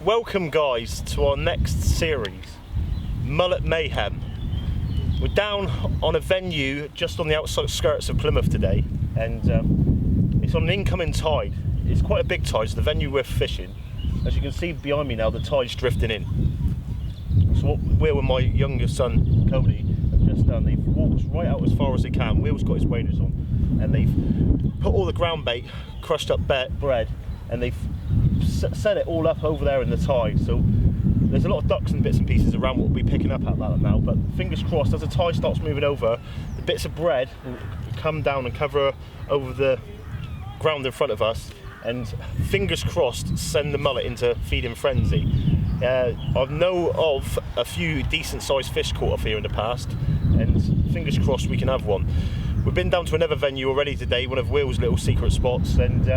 Welcome guys to our next series, Mullet Mayhem. We're down on a venue just on the outskirts of Plymouth today, and it's on an incoming tide. It's quite a big tide, so the venue we're fishing, as you can see behind me now, the tide's drifting in. So what Will and my younger son Cody have just done, they've walked right out as far as they can. Will's got his waders on, and they've put all the ground bait, crushed up bread, and they've set it all up over there in the tide. So there's a lot of ducks and bits and pieces around what we'll be picking up at that now, but fingers crossed, as the tide starts moving over, the bits of bread will come down and cover over the ground in front of us, and fingers crossed send the mullet into feeding frenzy. I know of a few decent sized fish caught off here in the past, and fingers crossed we can have one. We've been down to another venue already today, one of Will's little secret spots, and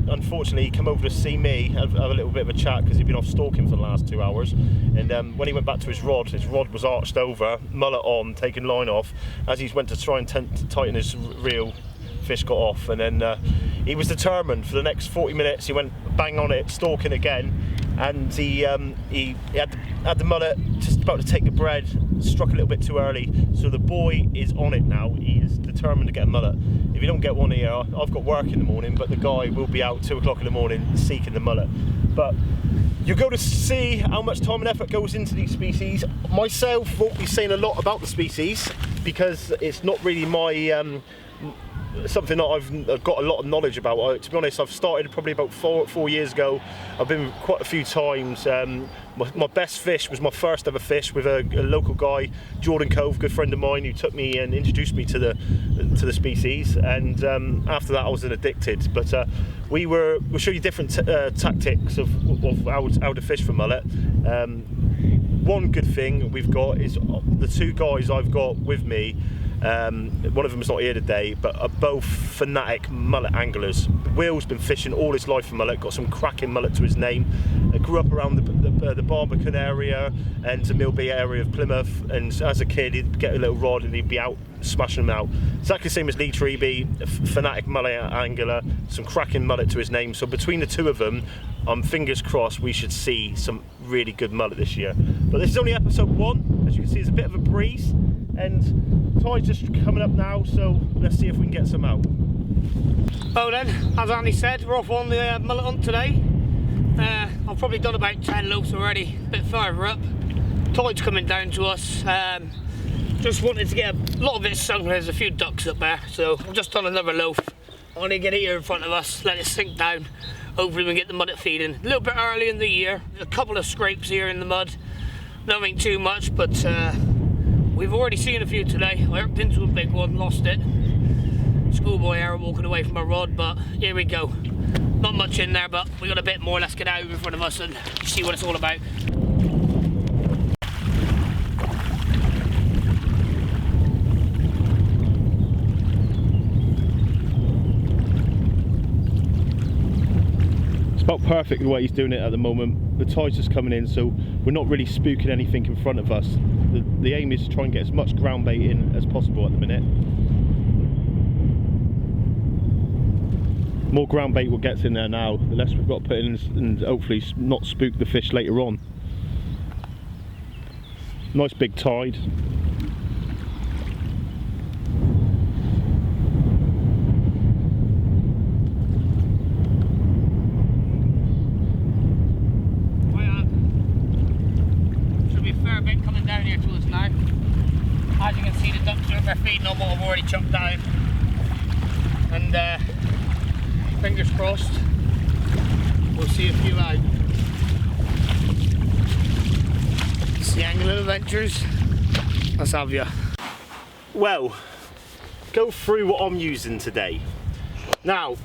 unfortunately he came over to see me, have a little bit of a chat because he'd been off stalking for the last 2 hours, and when he went back to his rod was arched over, mullet on, taking line off. As he went to try and tighten his reel, fish got off, and then he was determined for the next 40 minutes. He went bang on it, stalking again, and he had the mullet just about to take the bread, struck a little bit too early, so the boy is on it now. He is determined to get a mullet. If you don't get one here, I've got work in the morning, but the guy will be out 2 o'clock in the morning seeking the mullet. But you go to see how much time and effort goes into these species. Myself won't be saying a lot about the species because it's not really my something that I've got a lot of knowledge about. To be honest, I've started probably about four years ago. I've been quite a few times. My best fish was my first ever fish with a local guy, Jordan Cove, good friend of mine, who took me and introduced me to the species. And after that, I was addicted. But we'll show you different tactics of how to fish for mullet. One good thing we've got is the two guys I've got with me. One of them is not here today, but are both fanatic mullet anglers. Will's been fishing all his life for mullet, got some cracking mullet to his name. Grew up around the Barbican area and the Mill Bay area of Plymouth, and as a kid he'd get a little rod and he'd be out smashing them out. Exactly the same as Lee Treby, a fanatic mullet angler, some cracking mullet to his name. So between the two of them, fingers crossed we should see some really good mullet this year. But this is only episode 1. As you can see, it's a bit of a breeze, and tide's just coming up now, so let's see if we can get some out. Well then, as Andy said, we're off on the mullet hunt today. I've probably done about 10 loaps already, a bit further up. Tide's coming down to us. Just wanted to get a lot of it sunk. There's a few ducks up there, so I've just done another loaf. I'm going to get it here in front of us, let it sink down. Hopefully we can get the mullet feeding. A little bit early in the year, a couple of scrapes here in the mud. Nothing too much, but we've already seen a few today. I hooked into a big one, lost it. Schoolboy error walking away from my rod, but here we go. Not much in there, but we got a bit more. Let's get out in front of us and see what it's all about. It's about perfect the way he's doing it at the moment. The tide's just coming in, so we're not really spooking anything in front of us. The aim is to try and get as much ground bait in as possible at the minute. The more ground bait what gets in there now, the less we've got to put in, and hopefully not spook the fish later on. Nice big tide. Should be a fair bit coming down here to us now. As you can see, the ducks are up there feeding on what I've already chucked down. And fingers crossed, we'll see a few out. Sea Angling Adventures, let's have ya. Well, go through what I'm using today. Now,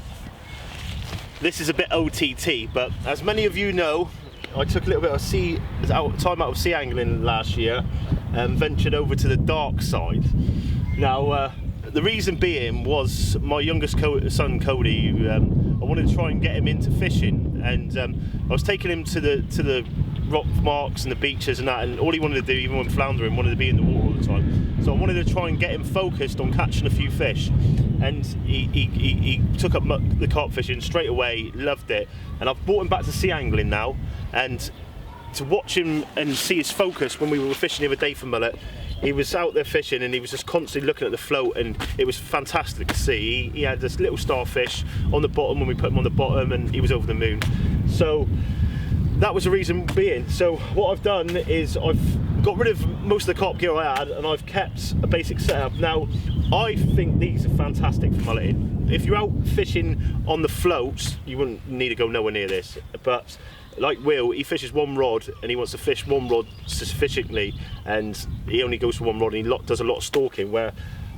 this is a bit OTT, but as many of you know, I took a little bit of time out of sea angling last year and ventured over to the dark side. Now, the reason being was my youngest son Cody, who, I wanted to try and get him into fishing, and I was taking him to the rock marks and the beaches and that, and all he wanted to do, even when floundering, wanted to be in the water all the time. So I wanted to try and get him focused on catching a few fish, and he took up the carp fishing straight away, loved it, and I've brought him back to sea angling now, and to watch him and see his focus when we were fishing the other day for mullet. He was out there fishing and he was just constantly looking at the float, and it was fantastic to see. He had this little starfish on the bottom when we put him on the bottom, and he was over the moon. So that was the reason being. So what I've done is I've got rid of most of the carp gear I had, and I've kept a basic setup. Now, I think these are fantastic for mulleting. If you're out fishing on the floats, you wouldn't need to go nowhere near this. But like Will, he fishes one rod and he wants to fish one rod sufficiently, and he only goes for one rod, and he does a lot of stalking, where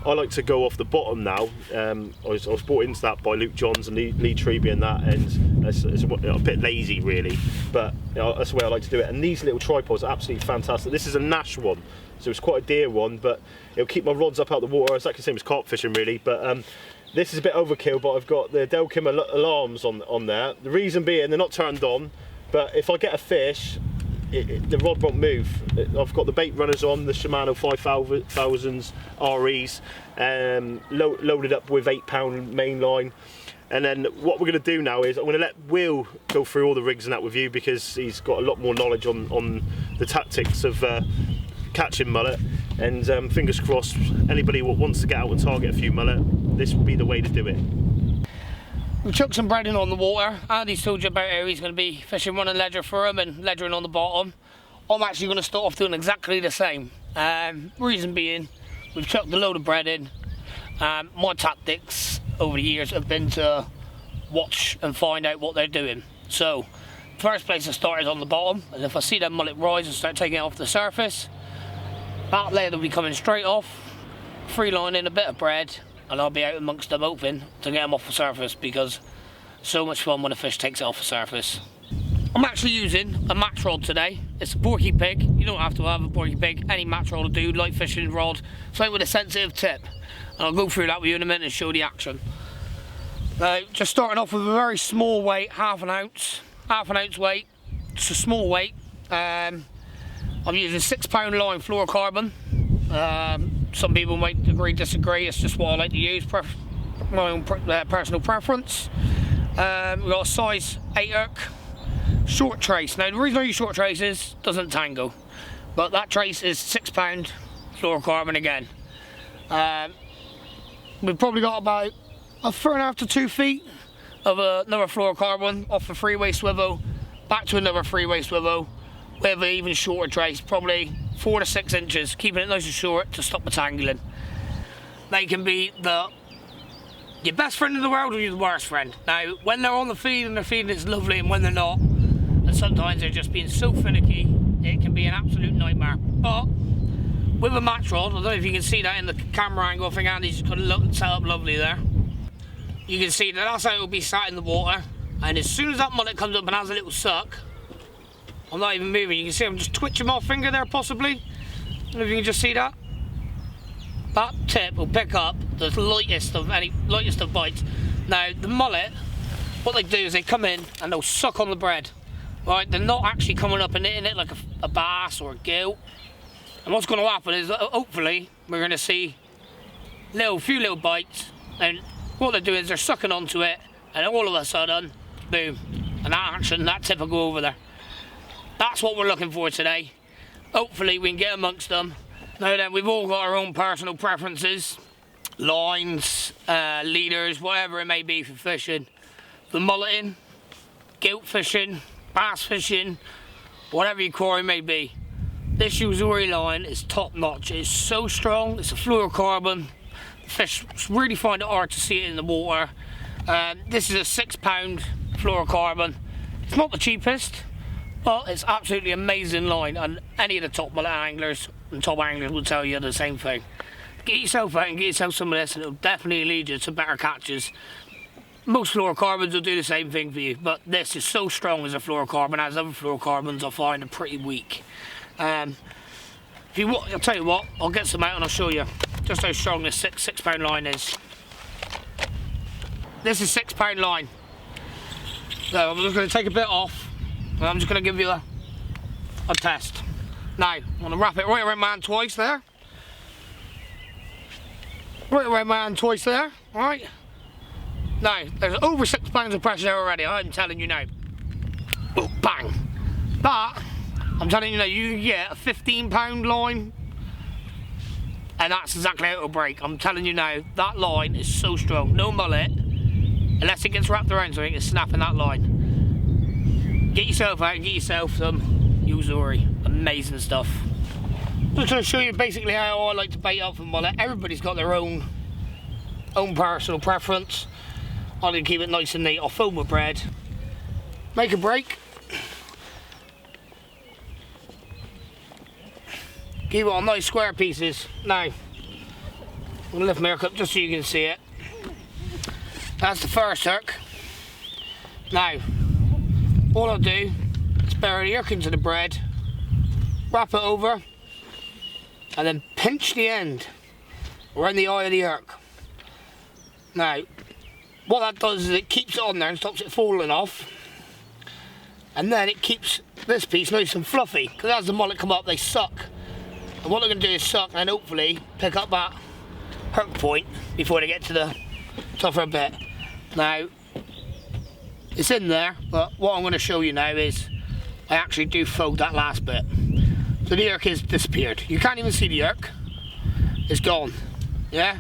I like to go off the bottom now. I was brought into that by Luke Johns and Lee Treby and that, and it's a bit lazy really, but that's the way I like to do it. And these little tripods are absolutely fantastic. This is a Nash one, so it's quite a dear one, but it'll keep my rods up out of the water. It's like the same as carp fishing really, but this is a bit overkill. But I've got the Delkim alarms on there. The reason being, they're not turned on, but if I get a fish, the rod won't move. I've got the bait runners on, the Shimano 5000s REs, loaded up with 8-pound main line. And then what we're going to do now is I'm going to let Will go through all the rigs and that with you, because he's got a lot more knowledge on the tactics of catching mullet. And fingers crossed, anybody who wants to get out and target a few mullet, this will be the way to do it. We chucked some breading on the water. Andy's told you about how he's going to be fishing running ledger for him and ledgering on the bottom. I'm actually going to start off doing exactly the same. Reason being, we've chucked a load of bread in. My tactics over the years have been to watch and find out what they're doing. So, first place I start is on the bottom, and if I see that mullet rise and start taking it off the surface, that lead will be coming straight off, free line in a bit of bread, and I'll be out amongst them hoping to get them off the surface, because it's so much fun when a fish takes it off the surface. I'm actually using a match rod today. It's a Porky Pig. You don't have to have a Porky Pig. Any match rod will do, light fishing rod, something with a sensitive tip. And I'll go through that with you in a minute and show the action. Just starting off with a very small weight, half an ounce weight. It's a small weight. I'm using 6-pound line fluorocarbon. Some people might agree, disagree. It's just what I like to use, my own personal preference. We've got a size 8 hook, short trace. Now the reason I use short trace is it doesn't tangle, but that trace is 6-pound fluorocarbon again. We've probably got about 1.5 to 2 feet of another fluorocarbon off the freeway swivel, back to another freeway swivel with an even shorter trace, probably 4 to 6 inches, keeping it nice and short to stop the tangling. They can be your best friend in the world or your worst friend. Now, when they're on the feed and they're feeding, it's lovely, and when they're not, and sometimes they're just being so finicky, it can be an absolute nightmare. But with a match rod, I don't know if you can see that in the camera angle, I think Andy's got it set up lovely there. You can see that that's how it will be sat in the water, and as soon as that mullet comes up and has a little suck, I'm not even moving. You can see I'm just twitching my finger there, possibly. I don't know if you can just see that. That tip will pick up the lightest of bites. Now the mullet, what they do is they come in and they'll suck on the bread. Right? They're not actually coming up and hitting it like a bass or a gill. And what's going to happen is hopefully we're going to see few little bites. And what they're doing is they're sucking onto it, and all of a sudden, boom, and that tip will go over there. That's what we're looking for today. Hopefully we can get amongst them. Now then, we've all got our own personal preferences, lines, leaders, whatever it may be for fishing. For mulleting, gilt fishing, bass fishing, whatever your quarry may be. This estuary line is top notch. It's so strong, it's a fluorocarbon. The fish really find it hard to see it in the water. This is a 6-pound fluorocarbon. It's not the cheapest, but it's absolutely amazing line, and any of the top mullet anglers and top anglers will tell you the same thing. Get yourself out and get yourself some of this, and it'll definitely lead you to better catches. Most fluorocarbons will do the same thing for you, but this is so strong as a fluorocarbon, as other fluorocarbons I find are pretty weak. I'll tell you what, I'll get some out and I'll show you just how strong this 6-pound line is. This is 6-pound line. So I'm just going to take a bit off, and I'm just going to give you a test. Now, I'm going to wrap it right around my hand twice there. Right around my hand twice there, alright? Now, there's over 6 pounds of pressure there already, I'm telling you now. Oh, bang! That I'm telling you now, you can get a 15-pound line and that's exactly how it'll break. I'm telling you now, that line is so strong. No mullet, unless it gets wrapped around something, it's snapping that line. Get yourself out and get yourself some estuary. Amazing stuff. Just to show you basically how I like to bait up for mullet. Everybody's got their own personal preference. I like to keep it nice and neat. I'll foam my bread, make a break, keep it on nice square pieces. Now, I'm going to lift my hook up just so you can see it. That's the first hook. Now, all I'll do is bury the hook into the bread, wrap it over, and then pinch the end around the eye of the hook. Now, what that does is it keeps it on there and stops it falling off. And then it keeps this piece nice and fluffy, because as the mullet come up, they suck. And what they're going to do is suck and hopefully pick up that hook point before they get to the tougher bit. Now, it's in there, but what I'm going to show you now is I actually do fold that last bit. So the hook has disappeared. You can't even see the hook. It's gone. Yeah?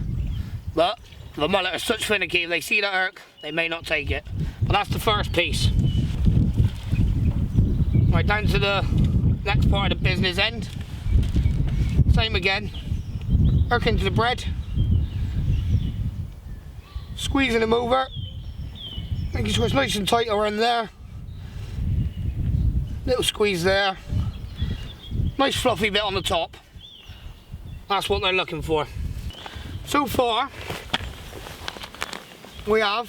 But the mullet are such finicky, if they see that hook, they may not take it. But that's the first piece. Right, down to the next part of the business end. Same again. Hook into the bread. Squeezing them over. Making sure it's nice and tight around there. Little squeeze there. Nice fluffy bit on the top. That's what they're looking for. So far, we have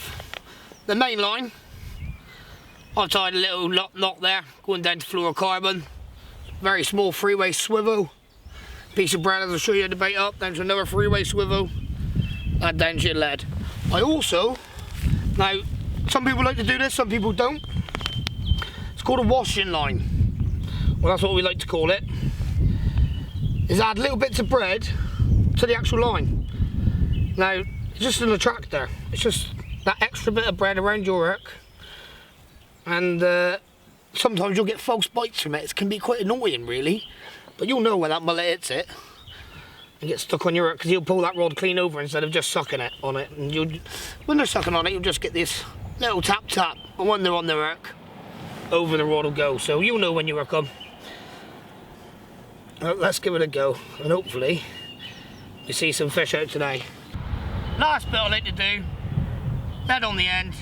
the main line. I've tied a little knot there, going down to fluorocarbon. Very small three-way swivel. Piece of bread, as I'll show you the bait up, down to another three-way swivel, and down to your lead. I also, now, some people like to do this, some people don't. It's called a washing line. Well, that's what we like to call it. Is add little bits of bread to the actual line. Now, it's just an attractor. It's just that extra bit of bread around your hook. And sometimes you'll get false bites from it. It can be quite annoying, really. But you'll know when that mullet hits it and gets stuck on your hook, because you'll pull that rod clean over instead of just sucking it on it. And when they're sucking on it, you'll just get this little tap tap. And when they're on their hook, over the rod will go. So you'll know when your hook on. Well, let's give it a go, and hopefully you see some fish out today. Last bit I like to do, lead on the end,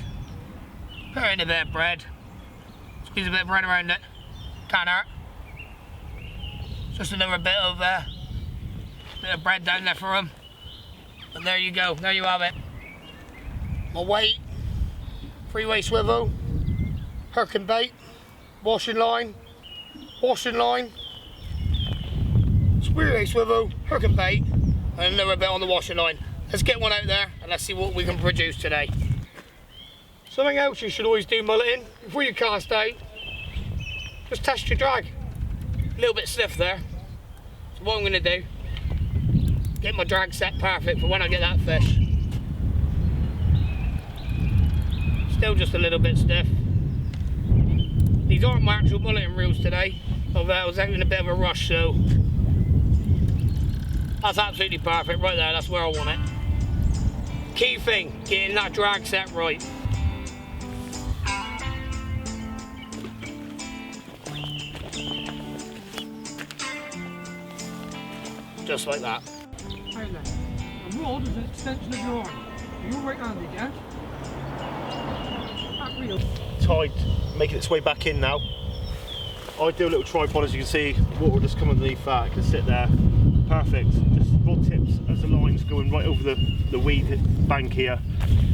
put in a bit of bread, squeeze a bit of bread around it, can't hurt. Just another bit of bread down there for them. And there you go, there you have it. My weight, three-way swivel, hook and bait, washing line, three-way swivel, hook and bait, and another bit on the washing line. Let's get one out there and let's see what we can produce today. Something else you should always do mulleting, before you cast out, just test your drag. A little bit stiff there. So what I'm going to do, get my drag set perfect for when I get that fish. Still just a little bit stiff. These aren't my actual mulleting reels today. I was having a bit of a rush, so that's absolutely perfect right there. That's where I want it. Key thing, getting that drag set right. Just like that. Right then, a rod is an extension of your arm. You're right-handed, yeah? Back reel. Tide making its way back in now. I do a little tripod, as you can see, water will just come underneath that. I can sit there, perfect. Just rod tips as the line's going right over the weed bank here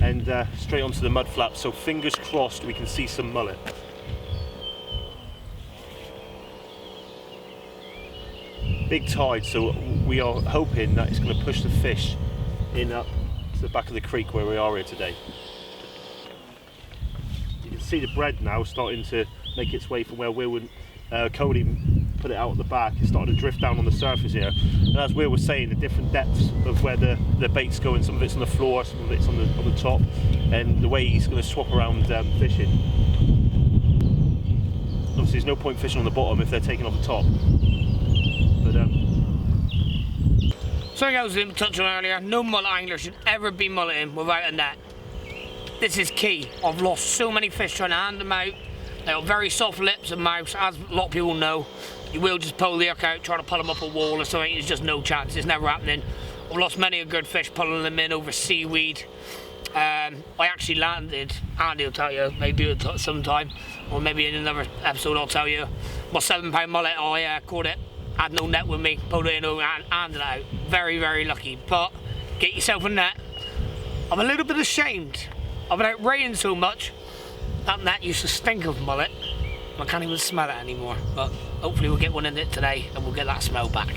and straight onto the mud flap. So fingers crossed we can see some mullet. Big tide, so we are hoping that it's going to push the fish in up to the back of the creek where we are here today. You can see the bread now starting to make its way from where Will and Cody put it out at the back. It's starting to drift down on the surface here. And as Will was saying, the different depths of where the bait's going, some of it's on the floor, some of it's on the top, and the way he's going to swap around fishing. obviously there's no point fishing on the bottom if they're taking off the top. But something else I didn't touch on earlier, no mullet angler should ever be mulleting without a net. This is key. I've lost so many fish trying to hand them out. They've got very soft lips and mouths, as a lot of people know. You will just pull the hook out, try to pull them up a wall or something, there's just no chance, it's never happening. I've lost many a good fish pulling them in over seaweed. I actually landed, Andy will tell you, maybe sometime, or maybe in another episode I'll tell you, my £7 mullet, I caught it, had no net with me, pulled it in over and handed it out. Very, very lucky, but get yourself a net. I'm a little bit ashamed. I've been out raining so much, that net used to stink of mullet. I can't even smell it anymore, but hopefully we'll get one in it today and we'll get that smell back.